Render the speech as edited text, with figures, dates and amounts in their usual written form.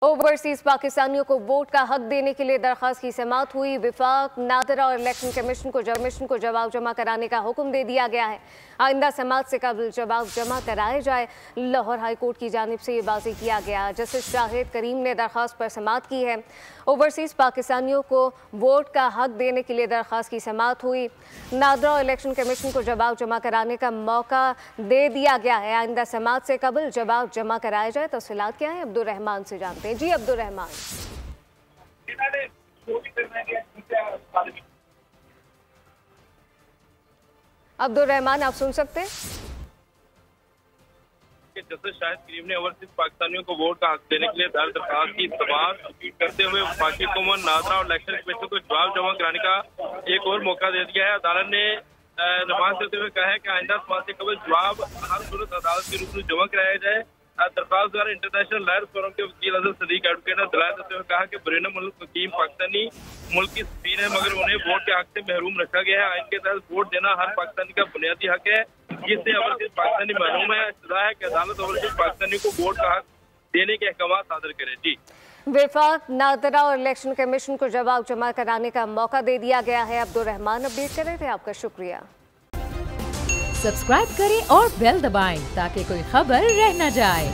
Overseas पाकिस्तानियों को vote का हक देने के लिए दरख्वास्त की समाअत हुई। विफाक, नादरा और इलेक्शन कमीशन को जवाब जमा कराने का हुक्म दे दिया गया है। आइंदा समाअत से कबल जवाब जमा कराए जाए। लाहौर हाई कोर्ट की जानिब से ये वाज़ेह किया गया। जस्टिस शाहिद करीम ने दरख्वास्त पर समाअत की है। ओवरसीज पाकिस्तानियों को वोट का हक देने के लिए दरख्वास्त की समाअत हुई। नादरा और इलेक्शन कमीशन को जवाब जमा कराने का मौका दे दिया गया है। आइंदा समाअत से कबल जवाब जमा कराया जाए। तफसीलात क्या है, अब्दुर्रहमान से जानते हैं। जी अब्दुर्रहमान। अब्दुर्रहमान, आप सुन सकते हैं? जस्टिस शाहिद करीम ने ओवरसीज पाकिस्तानियों को वोट का हक देने के लिए दायर दरख्वास्त की समाअत करते हुए वफाकी हुकूमत, नादरा और इलेक्शन कमीशन को जवाब जमा कराने का एक और मौका दे दिया है। अदालत ने नमाज देते हुए कहा है कि आइंदा समाअत से कबल जवाब हर सूरत अदालत के रूप में जमा कराया जाए। दरख्वास्त द्वारा इंटरनेशनल लॉयर्स फोरम के वकील अजहर सदीक एडवोकेट ने दलाल देते हुए कहा कि बैरून मुल्क मुकीम पाकिस्तानी मुल्क की सफीर है, मगर उन्हें वोट के हक से महरूम रखा गया है। आइन के तहत वोट देना हर पाकिस्तानी का बुनियादी हक है, जिससे ओवरसीज पाकिस्तानी महरूम है। सजा है कि अदालत ओवरसीज पाकिस्तानी को वोट का हक देने के अहकाम सादर करे। जी, विफाक, नादरा और इलेक्शन कमीशन को जवाब जमा कराने का मौका दे दिया गया है। अब्दुर्रहमान अपडेट कर रहे थे, आपका शुक्रिया। सब्सक्राइब करें और बेल दबाएं ताकि कोई खबर रह न जाए।